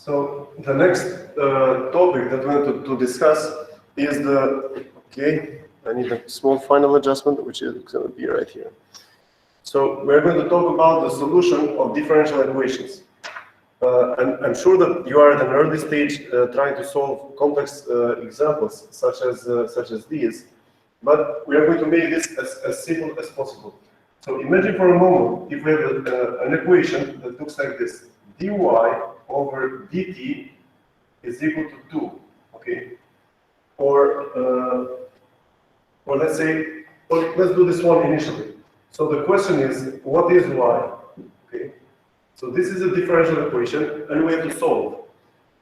So the next topic that we want to discuss is the, okay, I need a small final adjustment, which is going to be right here. So we're going to talk about the solution of differential equations. And I'm sure that you are at an early stage trying to solve complex examples such as these, but we are going to make this as simple as possible. So imagine for a moment if we have an equation that looks like this: dy over dt is equal to 2, okay? Or let's say, well, let's do this one initially. So the question is, what is y? Okay. So this is a differential equation, and we have to solve.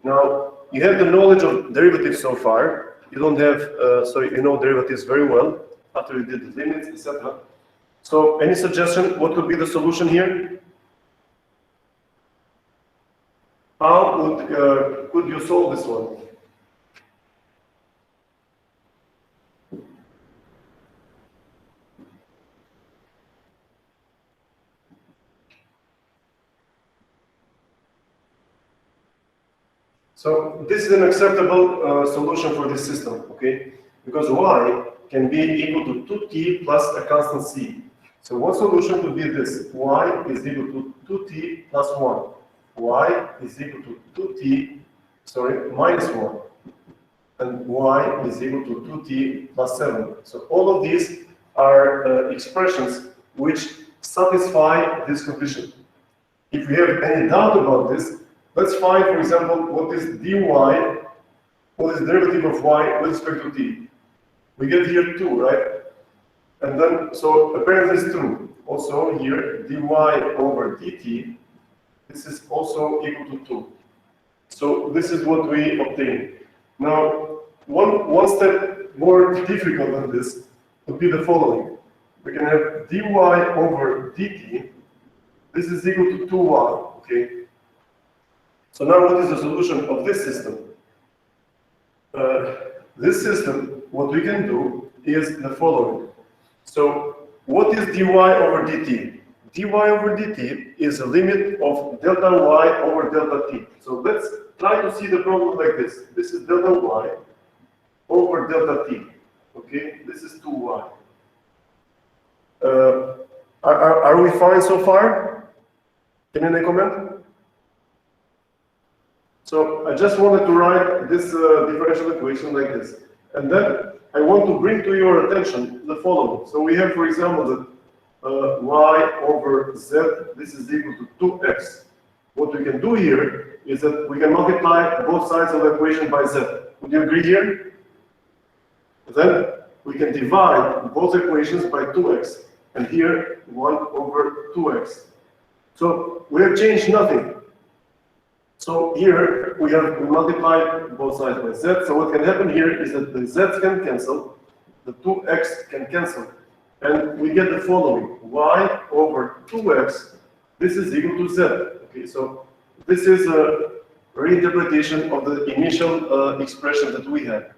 Now, you have the knowledge of derivatives so far. You don't have, so you know derivatives very well after you did the limits, etc. So, any suggestion? What could be the solution here? How could you solve this one? So this is an acceptable solution for this system, okay? Because y can be equal to 2t plus a constant c. So one solution could be this: y is equal to 2t plus 1. Y is equal to 2t, sorry, minus 1. And y is equal to 2t plus 7. So all of these are expressions which satisfy this condition. If we have any doubt about this, let's find, for example, what is dy, what is the derivative of y with respect to t. We get here 2, right? And then, so apparently it's true. Also here, dy over dt, this is also equal to 2. So this is what we obtain. Now, one step more difficult than this would be the following. We can have dy over dt, this is equal to 2y, okay? So now what is the solution of this system? This system, what we can do is the following. So what is dy over dt? Dy over dt is a limit of delta y over delta t. So let's try to see the problem like this. This is delta y over delta t. Okay, this is 2y. Are we fine so far? Can you make a comment? So I just wanted to write this differential equation like this. And then I want to bring to your attention the following. So we have, for example, that y over z, this is equal to 2x. What we can do here is that we can multiply both sides of the equation by z. Would you agree here? Then we can divide both equations by 2x. And here, 1 over 2x. So we have changed nothing. So here we multiply both sides by z. So what can happen here is that the z's can cancel, the 2x can cancel, and we get the following: y over 2x. This is equal to z. Okay, so this is a reinterpretation of the initial expression that we had.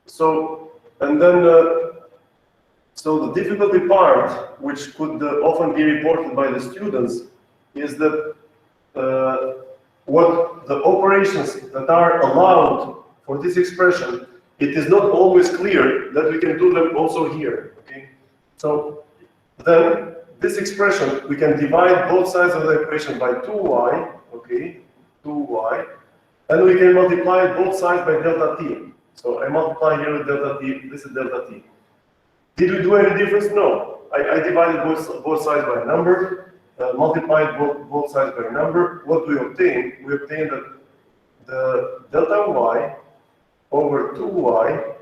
So and then so the difficulty part, which could often be reported by the students, is that what the operations that are allowed for this expression, it is not always clear that we can do them also here. Okay, so then this expression we can divide both sides of the equation by 2y. Okay, 2y, and we can multiply both sides by delta t. So I multiply here with delta t. This is delta t. Did we do any difference? No. I divided both sides by a number. Multiplied both sides by a number. What we obtained that the delta y over 2y,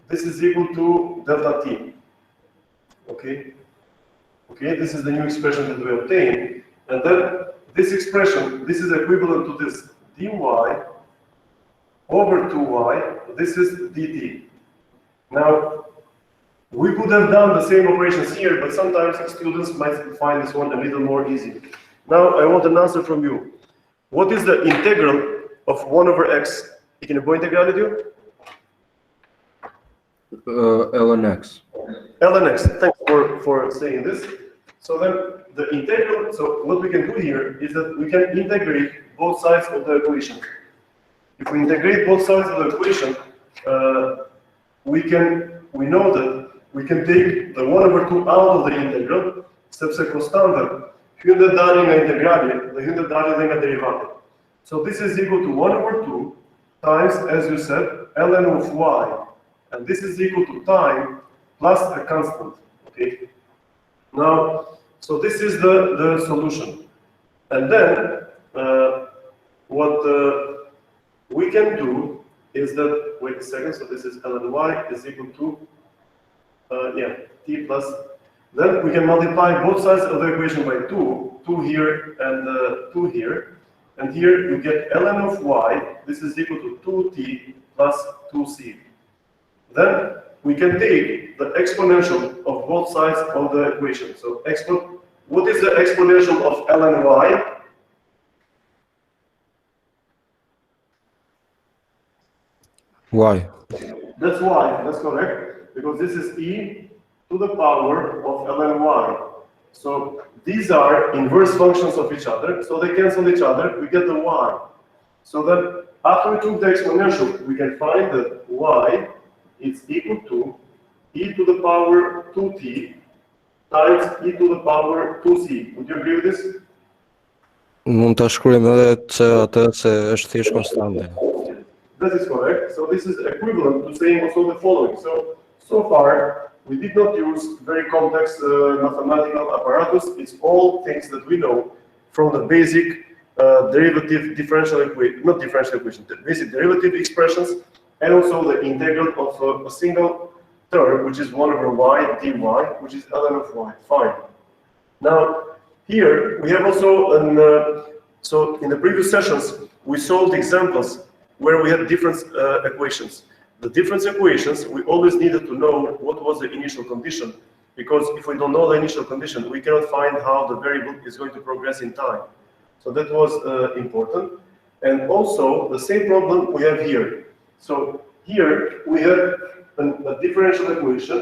this is equal to delta t. Okay? Okay, this is the new expression that we obtained. And then this expression, this is equivalent to this dy over 2y, this is dt. Now, we could have done the same operations here, but sometimes students might find this one a little more easy. Now, I want an answer from you. What is the integral of 1 over x? Can you integral it? ln x. ln x. Thanks for saying this. So then the integral, so what we can do here is that we can integrate both sides of the equation. If we integrate both sides of the equation, we know that we can take the 1/2 out of the integral, se costante hündedalinga integrali, the hündedalinga derivate. So this is equal to 1/2 times, as you said, ln of y. And this is equal to time plus a constant, okay? Now, so this is the solution. And then, what we can do is that, wait a second, so this is ln y is equal to, t plus, then we can multiply both sides of the equation by 2, 2 here and 2 here. And here you get ln of y, this is equal to 2t plus 2c. Then we can take the exponential of both sides of the equation. So what is the exponential of ln y? Y. That's y, that's correct, because this is e to the power of ln y. So these are inverse functions of each other, so they cancel each other, we get the y. So then after we took the exponential, we can find that y is equal to e to the power 2t times e to the power 2c. Would you agree with this? Mund ta shkruajmë edhe atë se është thjesht konstante. That is correct. So this is equivalent to saying also the following. So far, we did not use very complex mathematical apparatus. It's all things that we know from the basic derivative differential equation, not differential equation, the basic derivative expressions, and also the integral of a single term, which is 1/y dy, which is ln of y. Fine. Now, here we have also so in the previous sessions, we solved examples where we had different equations. The different equations, we always needed to know what was the initial condition, because if we don't know the initial condition, we cannot find how the variable is going to progress in time. So that was important. And also, the same problem we have here. So here, we have a differential equation,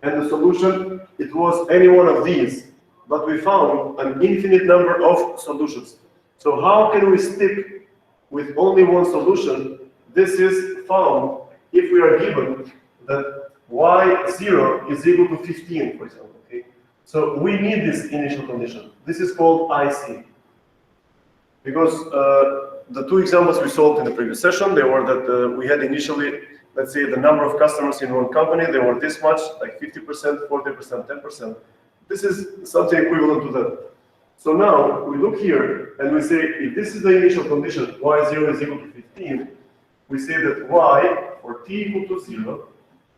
and the solution, it was any one of these, but we found an infinite number of solutions. So how can we stick with only one solution? This is found if we are given that y0 is equal to 15, for example. Okay? So we need this initial condition. This is called IC. Because the two examples we solved in the previous session, they were that we had initially, let's say, the number of customers in one company, they were this much, like 50%, 40%, 10%. This is something equivalent to that. So now we look here and we say, if this is the initial condition, y0 is equal to 15, we say that y for t equal to 0,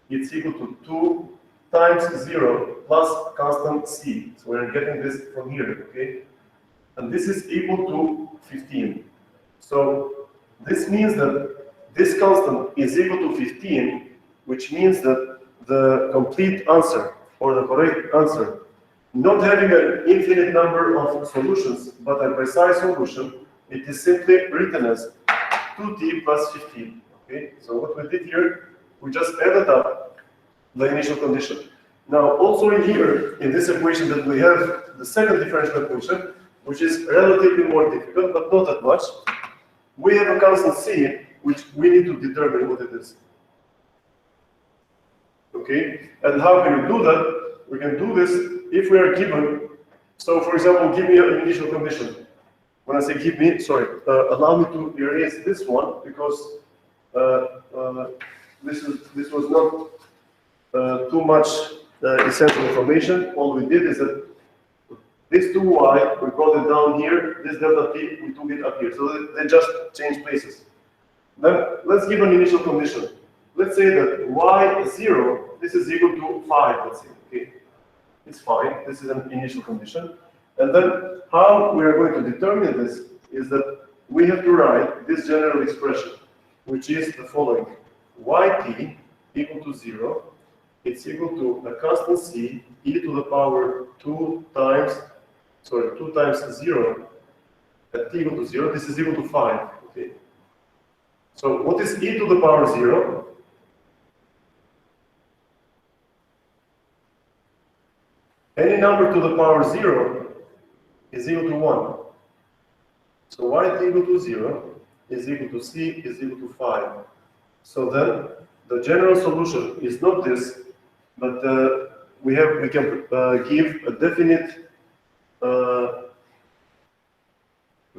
it's equal to 2 times 0 plus constant c. So we're getting this from here, okay? And this is equal to 15. So this means that this constant is equal to 15, which means that the complete answer, or the correct answer, not having an infinite number of solutions, but a precise solution, it is simply written as 2t plus 15. Okay? So what we did here, we just added up the initial condition. Now, also in here, in this equation that we have the second differential equation, which is relatively more difficult, but not that much, we have a constant c, which we need to determine what it is. Okay? And how can we do that? We can do this if we are given, so for example, give me an initial condition. When I say give me, sorry, allow me to erase this one, because this was not too much essential information. All we did is that this 2y, we brought it down here, this delta t, we took it up here. So they just changed places. Then let's give an initial condition. Let's say that y0, this is equal to 5, let's say, okay? It's fine, this is an initial condition. And then how we are going to determine this is that we have to write this general expression, which is the following. Yt equal to 0, it's equal to a constant c, e to the power 2 times 0, at t equal to 0, this is equal to 5, okay? So what is e to the power 0? any number to the power 0 is equal to 1. So y is equal to 0 is equal to c is equal to 5. So then the general solution is not this, but we can give a definite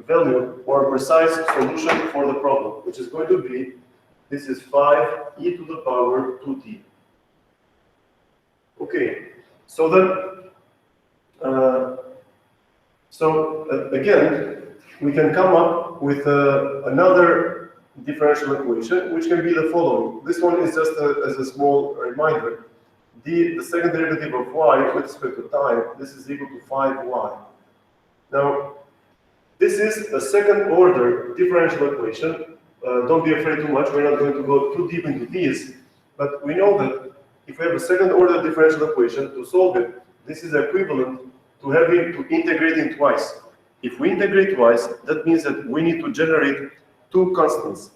value or a precise solution for the problem, which is going to be, this is 5e to the power 2t. Okay, so then, again, we can come up with another differential equation, which can be the following. This one is just as a small reminder. The second derivative of y with respect to time, this is equal to 5y. Now, this is a second order differential equation. Don't be afraid too much, we're not going to go too deep into these, but we know that if we have a second order differential equation, to solve it, this is equivalent to having to integrate it twice. If we integrate twice, that means that we need to generate two constants.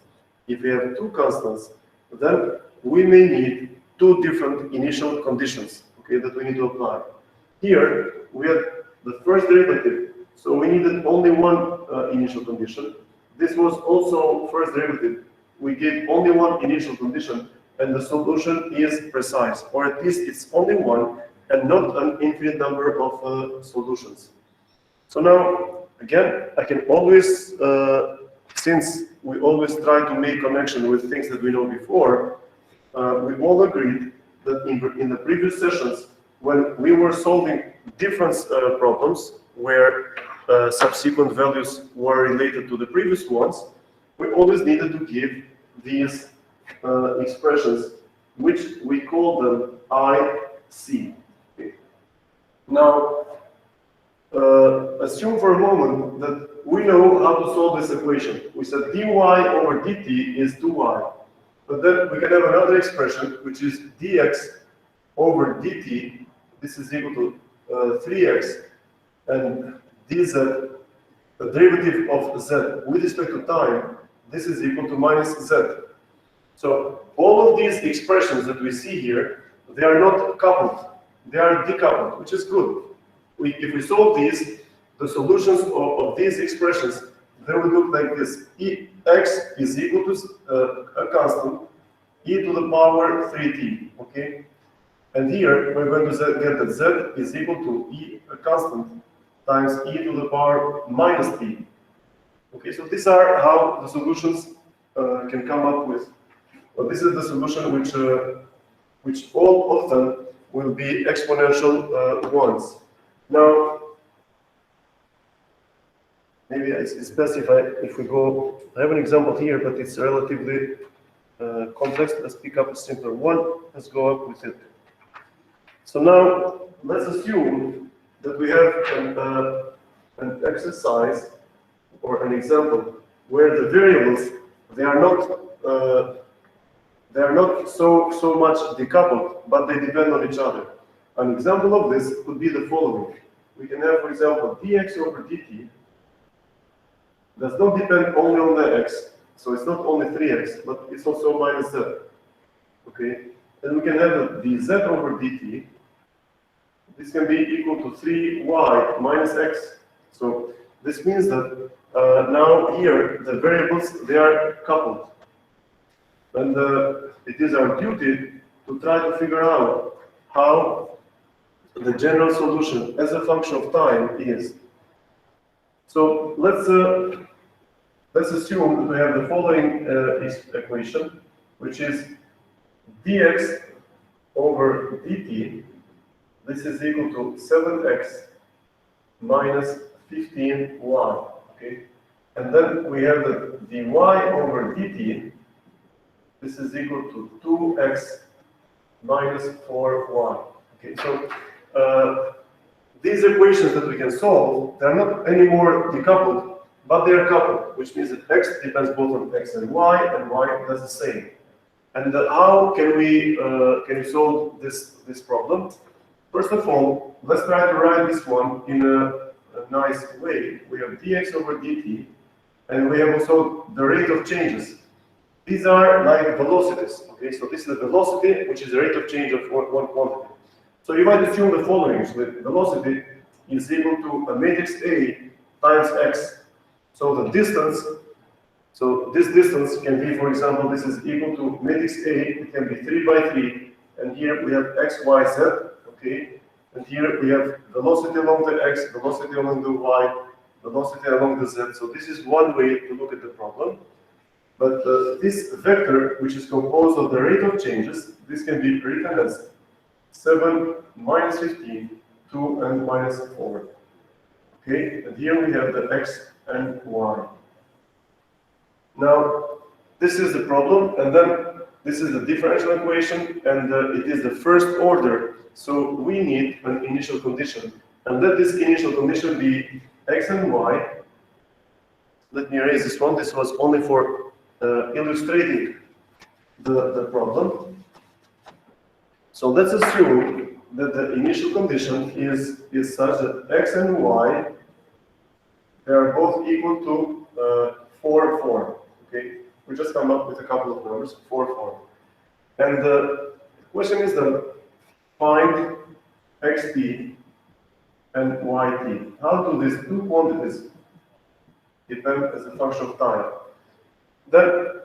If we have two constants, then we may need two different initial conditions, okay, that we need to apply. Here, we have the first derivative, so we needed only one initial condition. This was also first derivative. We gave only one initial condition, and the solution is precise, or at least it's only one, and not an infinite number of solutions. So now, again, I can always, since we always try to make connection with things that we know before, we all agreed that in the previous sessions, when we were solving different problems where subsequent values were related to the previous ones, we always needed to give these expressions, which we call them IC. Okay. Now, assume for a moment that we know how to solve this equation. We said dy over dt is 2y. But then we can have another expression, which is dx over dt. This is equal to 3x. And dz, the derivative of z with respect to time, this is equal to minus z. So all of these expressions that we see here, they are not coupled. They are decoupled, which is good. If we solve these, the solutions of these expressions, they will look like this. X is equal to a constant, e to the power 3t, okay? And here, we're going to get that z is equal to e, a constant, times e to the power minus t. Okay, so these are how the solutions can come up with. Well, this is the solution which all of them will be exponential ones. Now, maybe it's best if we go. I have an example here, but it's relatively complex. Let's pick up a simpler one. Let's go up with it. So now let's assume that we have an exercise or an example where the variables they are not so much decoupled, but they depend on each other. An example of this could be the following. We can have, for example, dx over dt does not depend only on the x, so it's not only 3x, but it's also minus z. Okay, and we can have the dz over dt. This can be equal to 3y minus x. So this means that now here the variables they are coupled, and it is our duty to try to figure out how the general solution as a function of time is. So let's assume that we have the following equation, which is dx over dt. This is equal to 7x minus 15y. Okay, and then we have the dy over dt. This is equal to 2x minus 4y. Okay, so these equations that we can solve, they are not anymore decoupled, but they are coupled, which means that x depends both on x and y does the same. And how can we solve this problem? First of all, let's try to write this one in a nice way. We have dx over dt, and we have also the rate of changes. These are like velocities. Okay, so this is the velocity, which is the rate of change of one quantity. So you might assume the following, so that velocity is equal to a matrix A times x. So the distance, so this distance can be, for example, this is equal to matrix A, it can be 3 by 3, and here we have x, y, z, okay? And here we have velocity along the x, velocity along the y, velocity along the z. So this is one way to look at the problem. But this vector, which is composed of the rate of changes, this can be written as 7 minus 15, 2 and minus 4. Okay, and here we have the x and y. Now, this is the problem, and then this is the differential equation, and it is the first order. So we need an initial condition, and let this initial condition be x and y. Let me erase this one. This was only for illustrating the problem. So let's assume that the initial condition is such that x and y, they are both equal to 4, 4. Okay, we just come up with a couple of numbers, 4, 4. And the question is then, find xt and yt. How do these two quantities depend as a function of time? Then,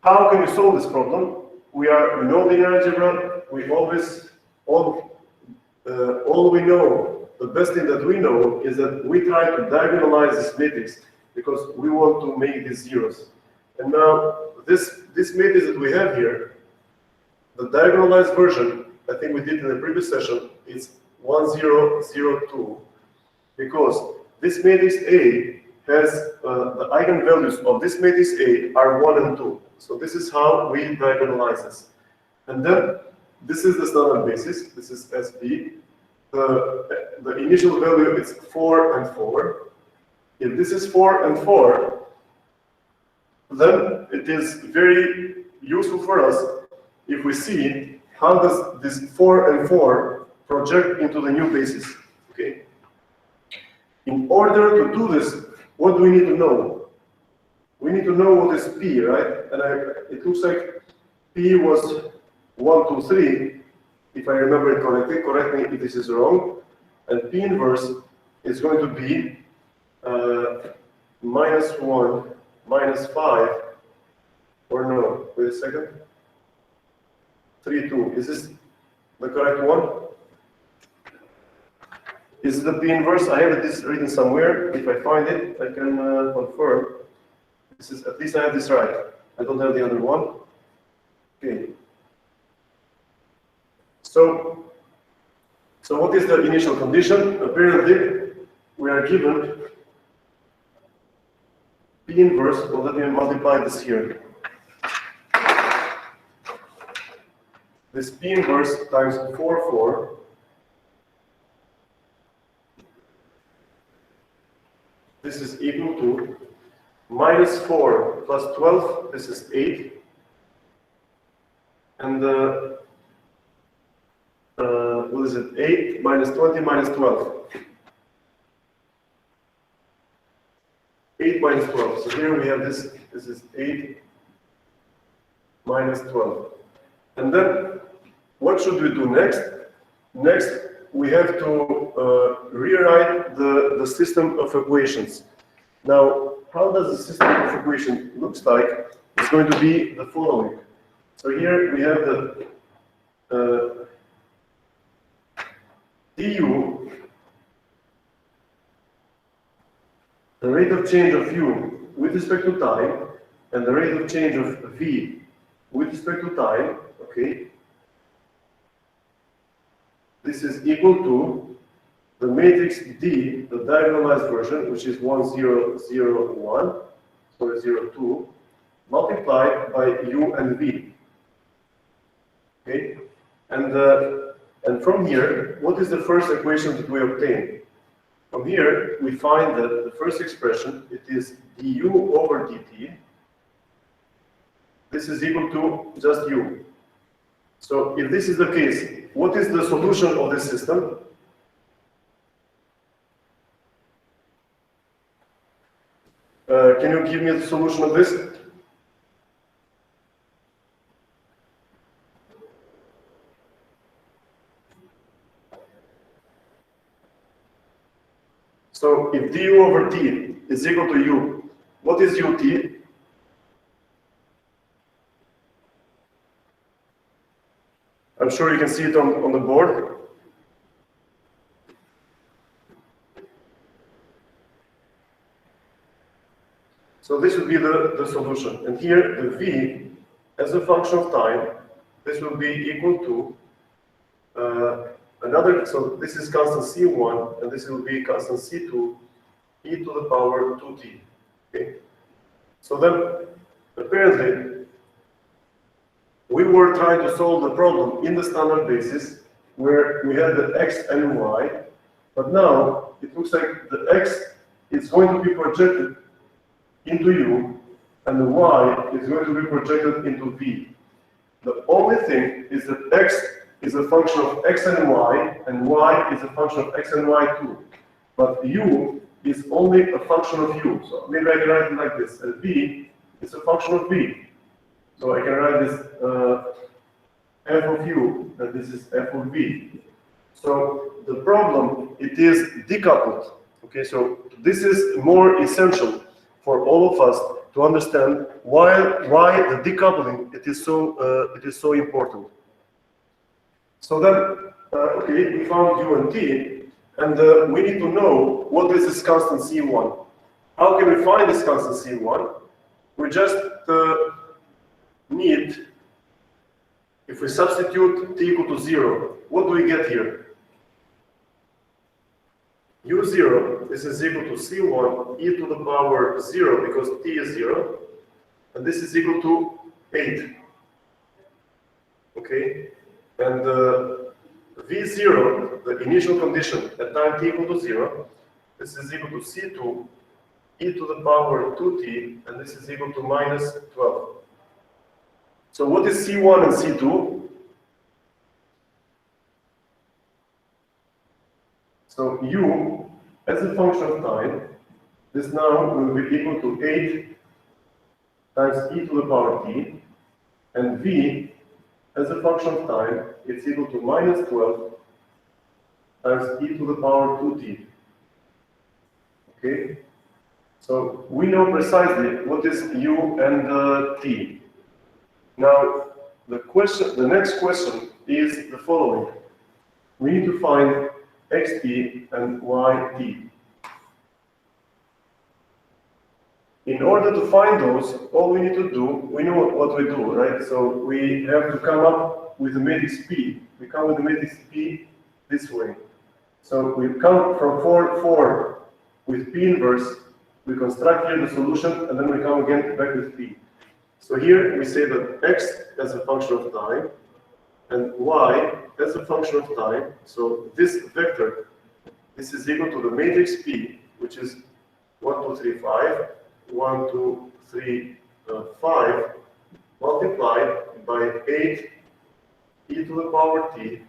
how can we solve this problem? We know linear algebra. We always, all we know, the best thing that we know is that we try to diagonalize this matrix because we want to make these zeros. And now, this matrix that we have here, the diagonalized version, I think we did in the previous session, is 1, 0, 0, 2, because this matrix A has the eigenvalues of this matrix A are 1 and 2. So this is how we diagonalize this. And then this is the standard basis. This is SB. The initial value is 4 and 4. If this is 4 and 4, then it is very useful for us if we see how does this 4 and 4 project into the new basis. Okay. In order to do this, what do we need to know? We need to know what is P, right? And it looks like P was 1, 2, 3, if I remember it correctly. Correct me if this is wrong. And P inverse is going to be -1, -5, or no, wait a second. 3, 2. Is this the correct one? Is the P inverse? I have this written somewhere. If I find it, I can confirm. This is, at least I have this right. I don't have the other one. Okay. So what is the initial condition? Apparently, we are given P inverse. Well, let me multiply this here. This P inverse times 4, 4. This is equal to -4 plus 12, this is 8. And what is it? 8 minus 20 minus 12. 8 minus 12. So here we have this. This is 8 minus 12. And then what should we do next? Next, we have to rewrite the system of equations. Now, how does the system of equation looks like? It's going to be the following. So here we have the du, the rate of change of u with respect to time, and the rate of change of v with respect to time, okay? This is equal to the matrix D, the diagonalized version, which is 1, 0, 0, 1, or 0, 2, multiplied by u and v. Okay? And from here, what is the first equation that we obtain? From here, we find that the first expression, it is du over dt. This is equal to just u. So if this is the case, what is the solution of this system? Can you give me the solution of this? So if du over t is equal to u, what is ut? I'm sure you can see it on the board. So this would be the solution. And here the v as a function of time, this will be equal to another, so this is constant c1 and this will be constant c2 e to the power 2t. Okay. So then apparently we were trying to solve the problem in the standard basis where we had the x and y, but now it looks like the x is going to be projected into u and the y is going to be projected into v. The only thing is that x is a function of x and y is a function of x and y too. But u is only a function of u. So maybe I can write it like this. And v is a function of v. So I can write this f of u, and this is f of v. So the problem, it is decoupled. Okay, so this is more essential for all of us to understand why the decoupling it is so important. So then, okay, we found u and t, and we need to know what is this constant c1. How can we find this constant c1? We just need, if we substitute t equal to 0, what do we get here? u0, this is equal to c1 e to the power 0 because t is 0, and this is equal to 8. Okay, and v0, the initial condition at time t equal to 0, this is equal to c2 e to the power 2t, and this is equal to minus 12. So what is c1 and c2? So u, as a function of time, this now will be equal to 8 times e to the power t, and v, as a function of time, it's equal to minus 12 times e to the power 2t. Okay? So we know precisely what is u and t. Now, the next question is the following. We need to find xt and yt. In order to find those, all we need to do, we know what we do, right? So we have to come up with the matrix P. We come with the matrix P this way. So we come from 4 with P inverse, we construct here the solution, and then we come again back with P. So here we say that x as a function of time, and y as a function of time. So this vector, this is equal to the matrix P, which is 1, 2, 3, 5, 1, 2, 3, 5, multiplied by 8 e to the power t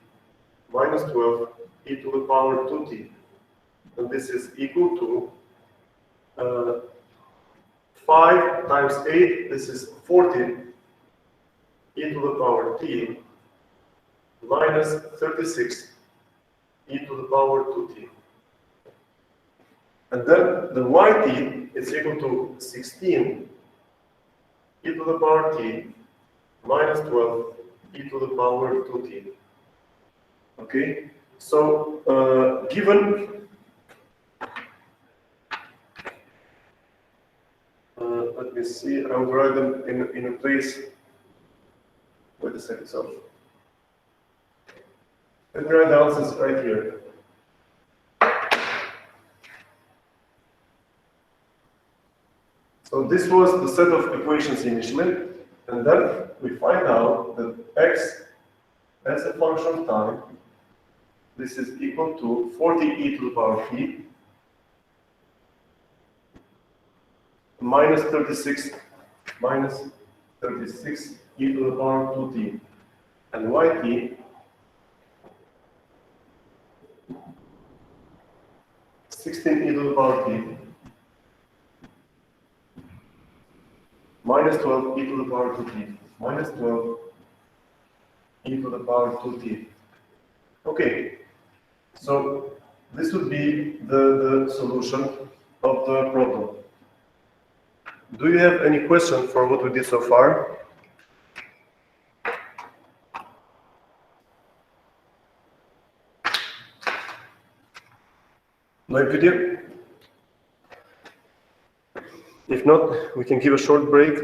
minus 12 e to the power 2t. And this is equal to 5 times 8, this is 14 e to the power t minus 36 e to the power 2t. And then the yt is equal to 16 e to the power t minus 12 e to the power 2t. Okay, so given let me see, I will write them in a place. Wait a second, so let me write the answers right here. So this was the set of equations initially, and then we find out that x as a function of time, this is equal to 40 e to the power t minus 36 e to the power 2t, and yt 16 e to the power t minus 12 e to the power 2t, minus 12 e to the power 2t. Okay, so this would be the solution of the problem. Do you have any question for what we did so far? No idea? If not, we can give a short break.